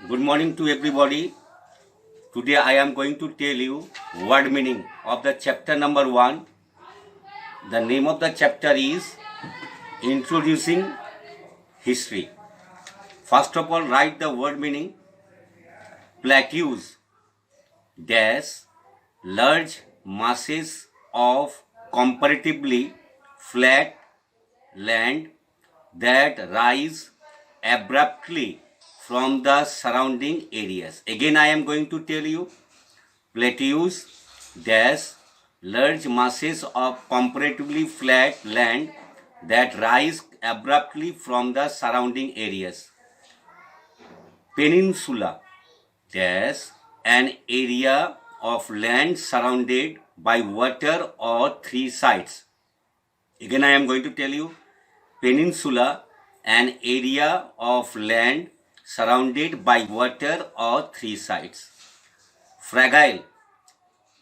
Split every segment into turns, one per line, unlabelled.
Good morning to everybody. Today I am going to tell you word meaning of the chapter number 1. The name of the chapter is Introducing History. First of all, write the word meaning. Plateaus dash large masses of comparatively flat land that rise abruptly from the surrounding areas. Again, I am going to tell you plateaus dash large masses of comparatively flat land that rise abruptly from the surrounding areas. Peninsula dash an area of land surrounded by water or three sides. Again, I am going to tell you peninsula, an area of land surrounded by water or three sides. Fragile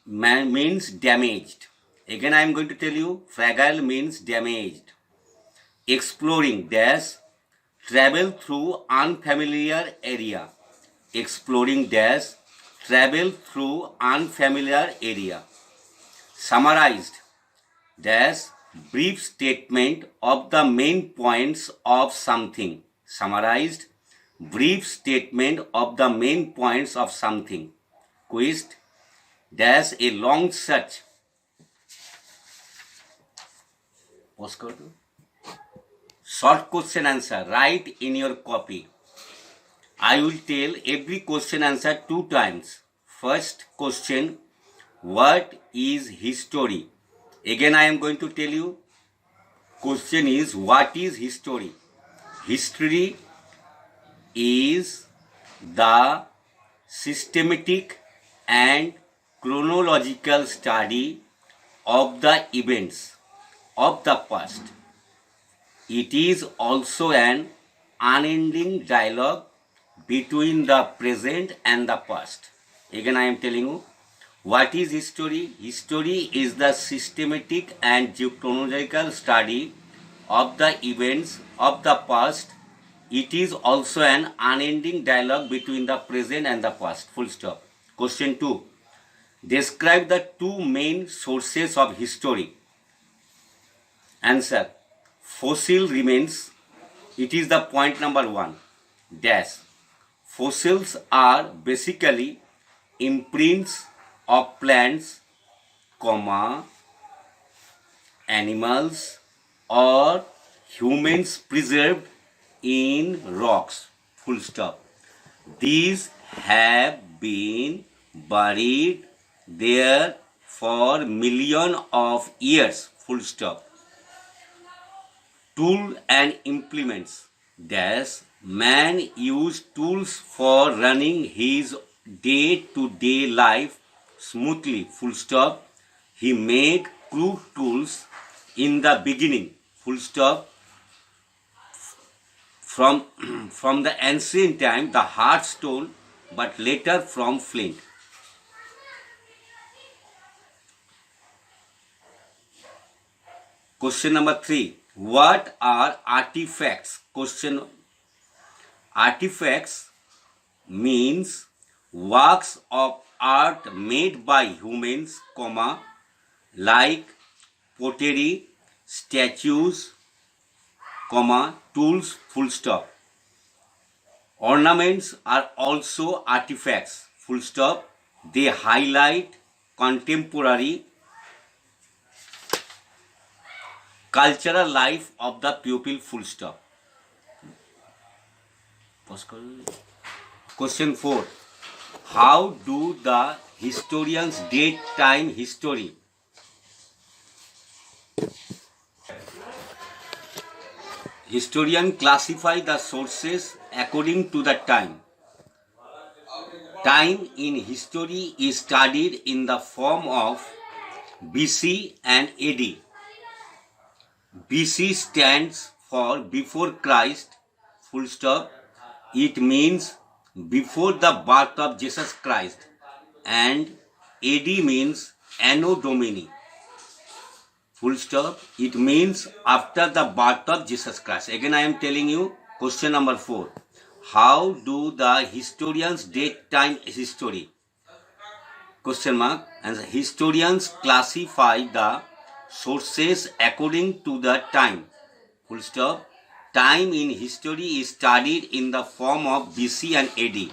means damaged. Again, I am going to tell you fragile means damaged. Exploring dash travel through unfamiliar area. Exploring dash travel through unfamiliar area. Summarized dash brief statement of the main points of something. Summarized brief statement of the main points of something. Quest dash a long search. Short question answer. Write in your copy. I will tell every question answer 2 times. First question, what is history? Again, I am going to tell you. Question is, what is history? History is the systematic and chronological study of the events of the past. It is also an unending dialogue between the present and the past. Again, I am telling you, what is history? History is the systematic and chronological study of the events of the past. It is also an unending dialogue between the present and the past. Full stop. Question 2. Describe the two main sources of history. Answer. Fossil remains. It is the point number 1. Dash. Fossils are basically imprints of plants, animals or humans preserved in rocks. Full stop. These have been buried there for millions of years. Full stop. Tool and implements. Dash. Man used tools for running his day-to-day life smoothly. Full stop. He made crude tools in the beginning. Full stop. From the ancient time, the hard stone, but later from flint. Question number 3. What are artifacts? Question. Artifacts means works of art made by humans, like pottery, statues, tools, full stop. Ornaments are also artifacts, full stop. They highlight contemporary cultural life of the people, full stop. Question 4. How do the historians date time history? Historians classify the sources according to the time. Time in history is studied in the form of BC and AD. BC stands for before Christ, full stop. It means before the birth of Jesus Christ, and AD means Anno Domini, full stop. It means after the birth of Jesus Christ. Again, I am telling you question number 4. How do the historians date time history? Question mark. And the historians classify the sources according to the time. Full stop. Time in history is studied in the form of BC and AD.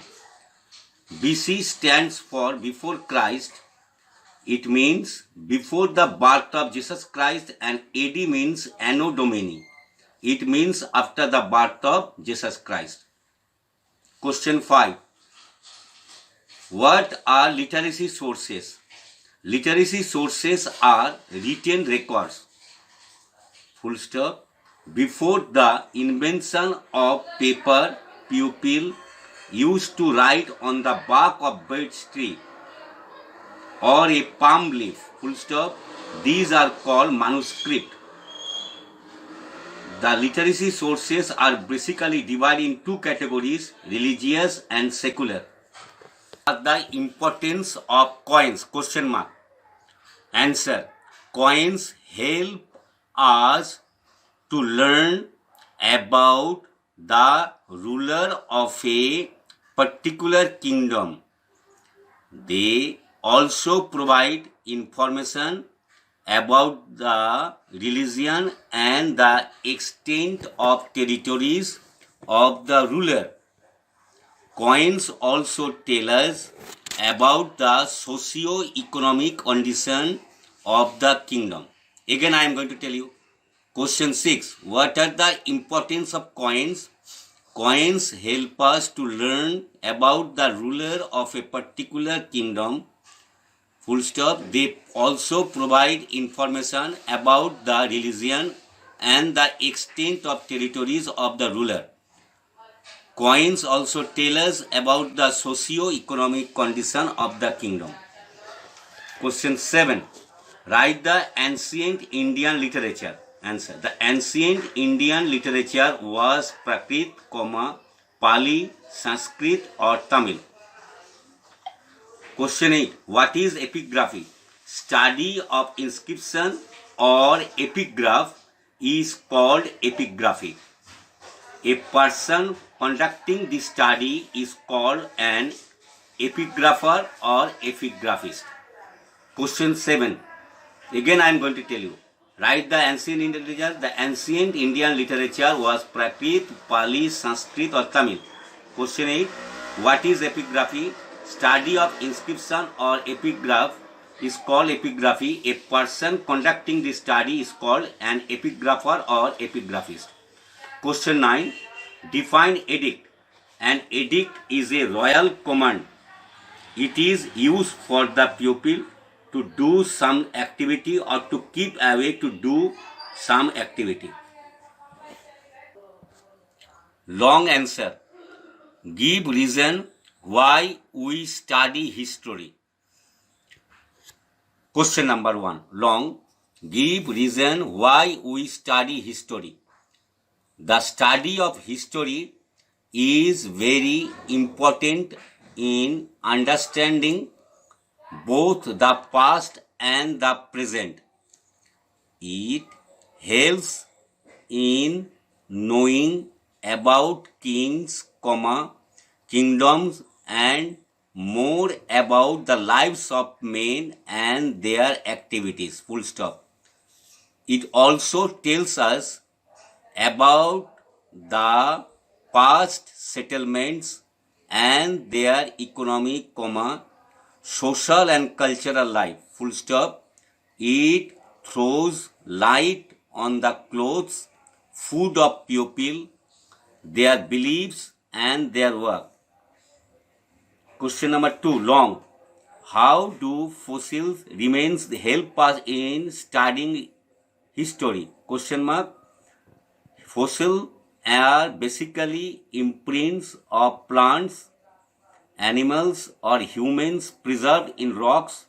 BC stands for before Christ. It means before the birth of Jesus Christ, and AD means Anno Domini. It means after the birth of Jesus Christ. Question 5. What are literacy sources? Literacy sources are written records. Full stop. Before the invention of paper, people used to write on the bark of birch tree or a palm leaf. Full stop. These are called manuscript. The literacy sources are basically divided in two categories, religious and secular. The importance of coins? Question mark. Answer. Coins help us to learn about the ruler of a particular kingdom. They also provide information about the religion and the extent of territories of the ruler. Coins also tell us about the socio-economic condition of the kingdom. Again, I am going to tell you. Question 6. What are the importance of coins? Coins help us to learn about the ruler of a particular kingdom. Full stop. They also provide information about the religion and the extent of territories of the ruler. Coins also tell us about the socio-economic condition of the kingdom. Question 7. Write the ancient Indian literature. Answer. The ancient Indian literature was Prakrit, Pali, Sanskrit or Tamil. Question 8. What is epigraphy? Study of inscription or epigraph is called epigraphy. A person conducting the study is called an epigrapher or epigraphist. Question 7. Again I am going to tell you. Write the ancient Indian literature. The ancient Indian literature was Prakrit, Pali, Sanskrit or Tamil. Question 8. What is epigraphy? Study of inscription or epigraph is called epigraphy. A person conducting the study is called an epigrapher or epigraphist. Question 9. Define edict. An edict is a royal command. It is used for the pupil to do some activity or to keep away to do some activity. Long answer. Give reason why we study history. Question number 1. Long. Give reason why we study history. The study of history is very important in understanding both the past and the present. It helps in knowing about kings, kingdoms and more about the lives of men and their activities. Full stop. It also tells us about the past settlements and their economic, social and cultural life. Full stop. It throws light on the clothes, food of people, their beliefs and their work. Question number 2. Long. How do fossils remains help us in studying history? Question mark. Fossils are basically imprints of plants, animals or humans preserved in rocks.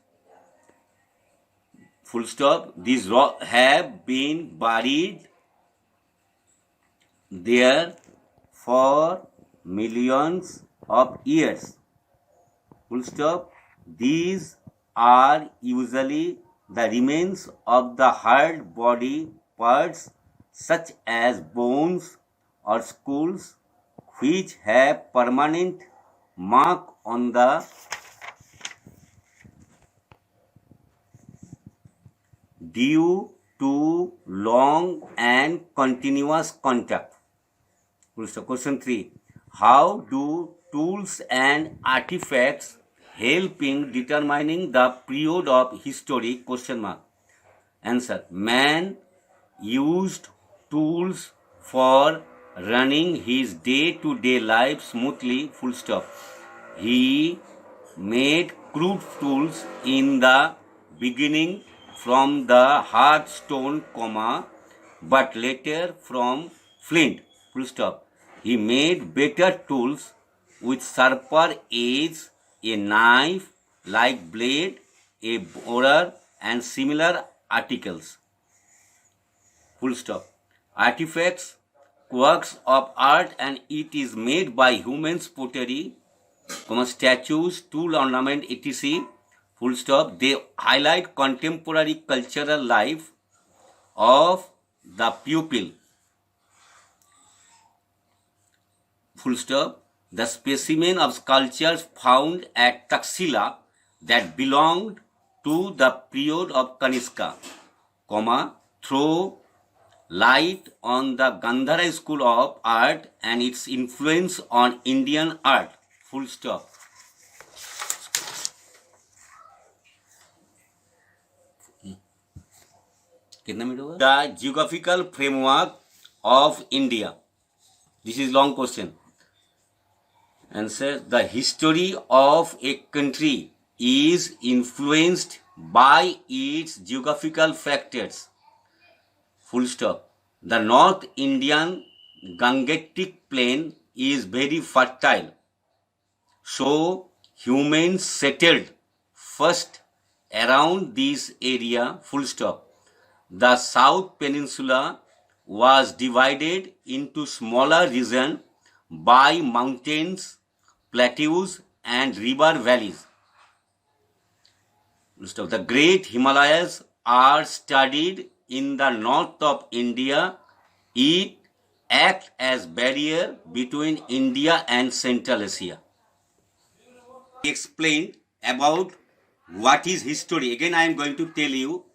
Full stop. These rocks have been buried there for millions of years. Full stop. These are usually the remains of the hard body parts such as bones or skulls, which have permanent mark on the due to long and continuous contact. Question 3. How do tools and artifacts help in determining the period of history? Question mark. Answer. Man used tools for running his day-to-day life smoothly. Full stop. He made crude tools in the beginning from the hard stone, but later from flint. Full stop. He made better tools with sharper edge, a knife like blade, a borer, and similar articles. Full stop. Artifacts, works of art, and it is made by humans, pottery, statues, tool ornament, etc. Full stop. They highlight contemporary cultural life of the pupil. Full stop. The specimen of sculptures found at Taxila that belonged to the period of Kanishka, throw light on the Gandhara school of art and its influence on Indian art. Full stop. The geographical framework of India. This is long question. Answer. The history of a country is influenced by its geographical factors. Full stop. The North Indian Gangetic plain is very fertile. So humans settled first around this area. Full stop. The South Peninsula was divided into smaller regions by mountains, plateaus, and river valleys. The Great Himalayas are studied in the north of India. It acts as barrier between India and Central Asia. Explained about what is history. Again, I am going to tell you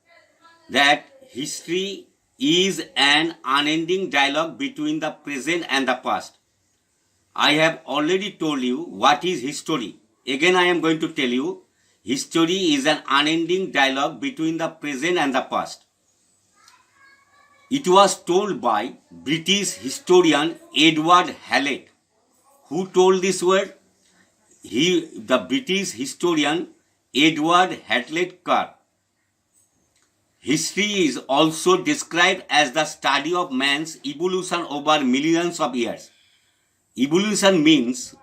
that history is an unending dialogue between the present and the past. I have already told you what is history. Again, I am going to tell you, history is an unending dialogue between the present and the past. It was told by British historian Edward Hallett. Who told this word? The British historian Edward Hallett Carr. History is also described as the study of man's evolution over millions of years. Evolution means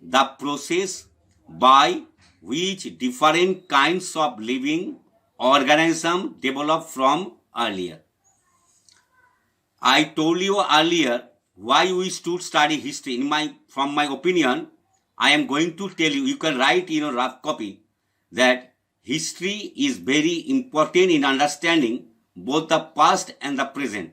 the process by which different kinds of living organisms develop from earlier. I told you earlier why we should study history. From my opinion, I am going to tell you, you can write in a rough copy, that history is very important in understanding both the past and the present.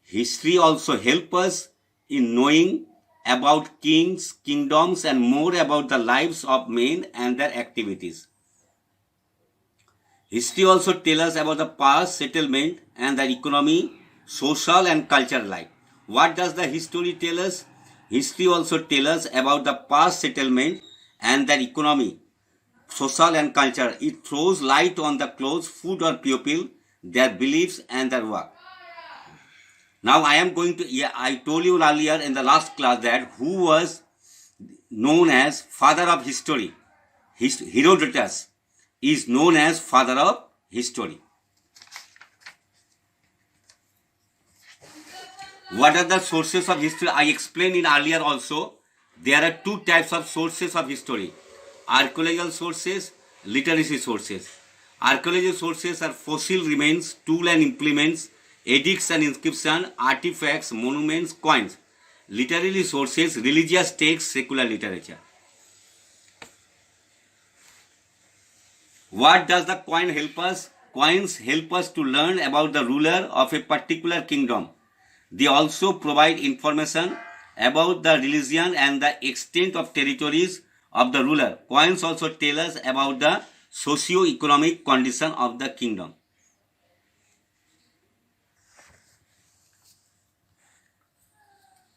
History also helps us in knowing about kings, kingdoms, and more about the lives of men and their activities. History also tells us about the past settlement and their economy, social and cultural life. What does the history tell us? History also tells us about the past settlement and their economy, social and culture. It throws light on the clothes, food or people, their beliefs and their work. Now I am going to, I told you earlier in the last class that who was known as father of history. Herodotus is known as father of history. What are the sources of history? I explained in earlier also. There are two types of sources of history. Archaeological sources, literacy sources. Archaeological sources are fossil remains, tools and implements, edicts and inscriptions, artifacts, monuments, coins. Literary sources, religious texts, secular literature. What does the coin help us? Coins help us to learn about the ruler of a particular kingdom. They also provide information about the religion and the extent of territories of the ruler. Coins also tell us about the socio-economic condition of the kingdom.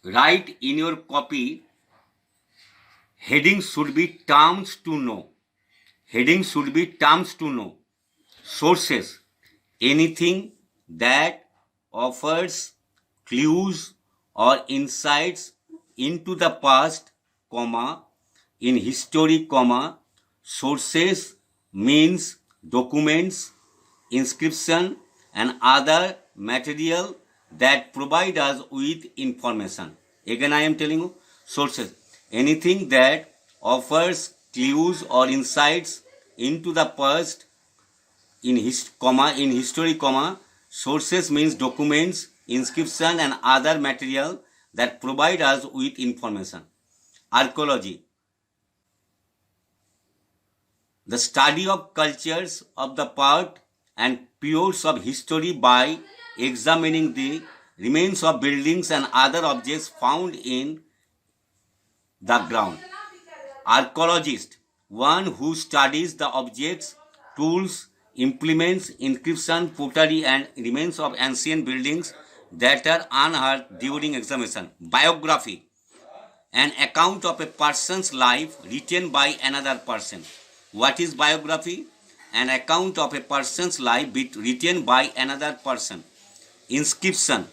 Write in your copy, heading should be terms to know. Heading should be terms to know. Sources, anything that offers clues or insights into the past, comma, in history, comma, sources means documents, inscription and other material that provide us with information. Again, I am telling you, sources, anything that offers clues or insights into the past, in history, comma, sources means documents, inscription and other material that provide us with information. Archaeology, the study of cultures of the past and periods of history by examining the remains of buildings and other objects found in the ground. Archaeologist, one who studies the objects, tools, implements, inscription, pottery and remains of ancient buildings that are unearthed during examination. Biography, an account of a person's life written by another person. What is biography? An account of a person's life written by another person. Inscription,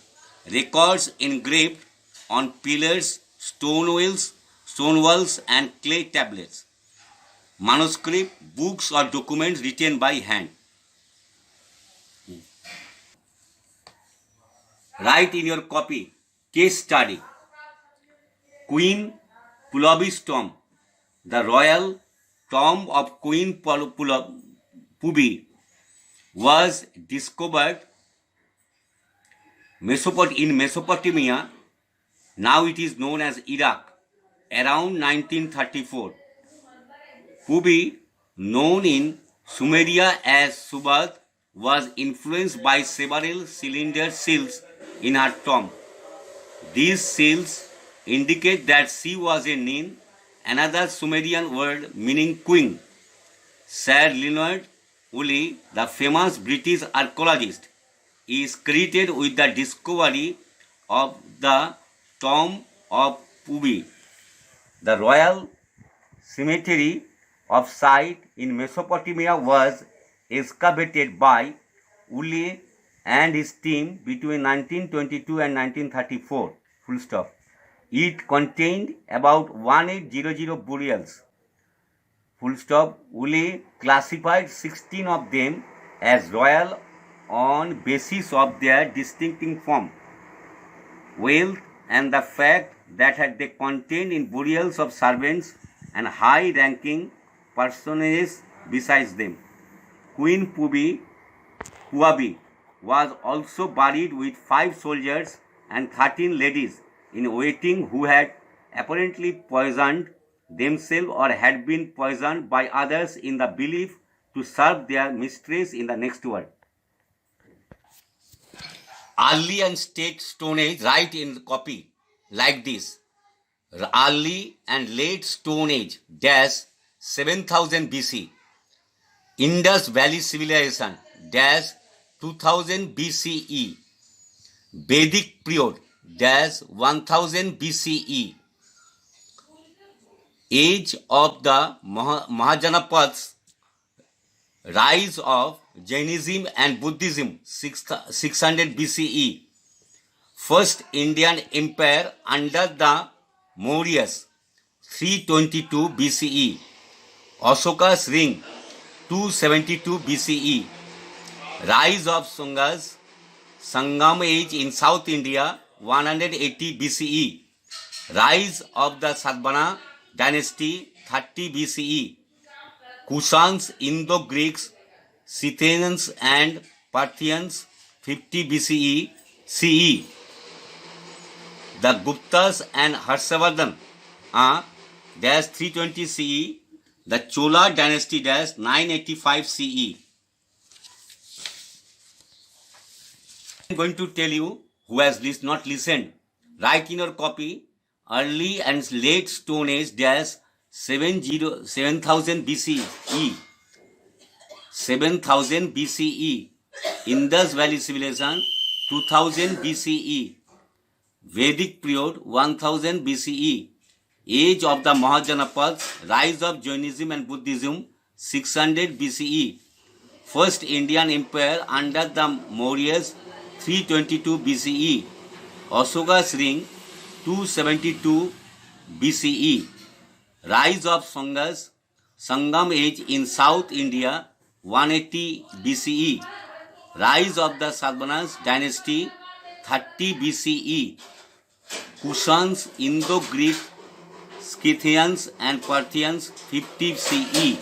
records engraved on pillars, stone walls and clay tablets. Manuscript, books or documents written by hand. Write in your copy, case study. Queen Pulobi's tomb. The royal tomb of Queen Pubi was discovered in Mesopotamia, now it is known as Iraq, around 1934. Pubi, known in Sumeria as Subat, was influenced by several cylinder seals in her tomb. These seals indicate that she was a Nin, another Sumerian word meaning queen. Sir Leonard Woolley, the famous British archaeologist, is credited with the discovery of the tomb of Pubi. The royal cemetery of site in Mesopotamia was excavated by Woolley and his team between 1922 and 1934. Full stop. It contained about 1800 burials. Full stop. Woolley classified 16 of them as royal on basis of their distinctive form, wealth and the fact that they contained in burials of servants and high-ranking personages besides them. Queen Puabi was also buried with 5 soldiers and 13 ladies in waiting who had apparently poisoned themselves or had been poisoned by others in the belief to serve their mistress in the next world. Early and late Stone Age, write in the copy like this. Early and late Stone Age, dash 7000 BC. Indus Valley Civilization, dash 2000 BCE. Vedic period, dash 1000 BCE. Age of the Mahajanapads, rise of Jainism and Buddhism, 600 BCE. First Indian Empire under the Mauryas, 322 BCE. Ashoka's ring, 272 BCE. Rise of Sungas, Sangam age in South India, 180 BCE. Rise of the Satavahana dynasty, 30 BCE. Kushans, Indo-Greeks, Scythians and Parthians, 50 BCE, CE. The Guptas and Harshavardhan, dash 320 CE. The Chola dynasty, dash 985 CE. I am going to tell you who has not listened. Write in your copy, early and late Stone Age dash 7000 BCE. 7000 BCE. Indus Valley Civilization 2000 BCE. Vedic period 1000 BCE. Age of the Mahajanapads, rise of Jainism and Buddhism 600 BCE. First Indian Empire under the Mauryas 322 BCE. Ashoka's ring 272 BCE. Rise of Sanghas, Sangam age in South India 180 BCE. Rise of the Satavahanas dynasty 30 BCE. Kushans, Indo-Greek, Scythians and Parthians 50 CE.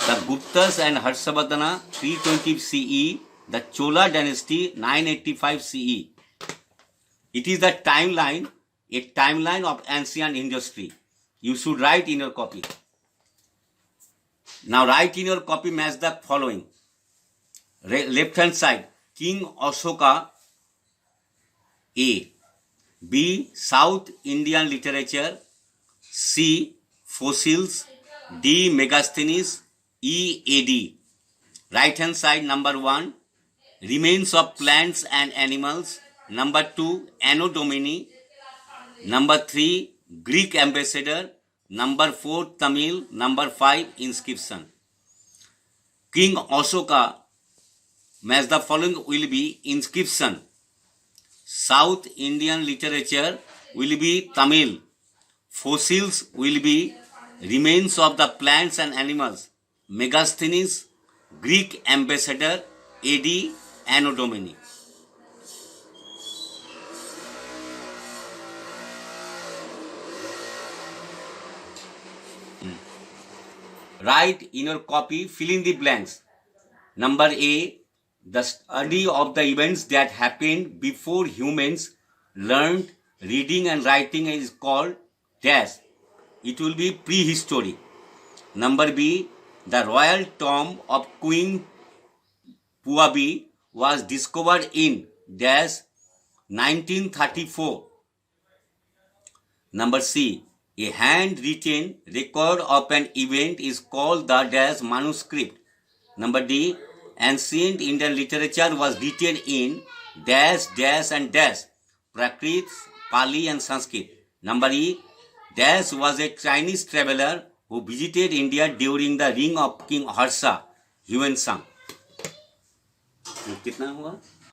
The Guptas and Harshavardhana 320 CE. The Chola dynasty 985 CE. It is the timeline, a timeline of ancient industry. You should write in your copy. Now write in your copy, match the following. Left hand side, King Ashoka, A. B. South Indian literature. C. Fossils. D. Megasthenes. E. AD. Right hand side, number 1, remains of plants and animals. Number 2, Anno Domini. Number 3, Greek ambassador. Number 4, Tamil. Number 5, inscription. King Ashoka, match the following will be inscription. South Indian literature will be Tamil. Fossils will be remains of the plants and animals. Megasthenes, Greek ambassador, AD, Anno Domini. Write in your copy, fill in the blanks. Number A, the study of the events that happened before humans learned reading and writing is called dash. It will be prehistory. Number B, the royal tomb of Queen Puabi was discovered in dash 1934. Number C, a handwritten record of an event is called the dash manuscript. Number D, ancient Indian literature was written in dash, dash and dash, Prakrit, Pali and Sanskrit. Number E, dash was a Chinese traveler who visited India during the reign of King Harsha, Yuan Sang. कितना हुआ?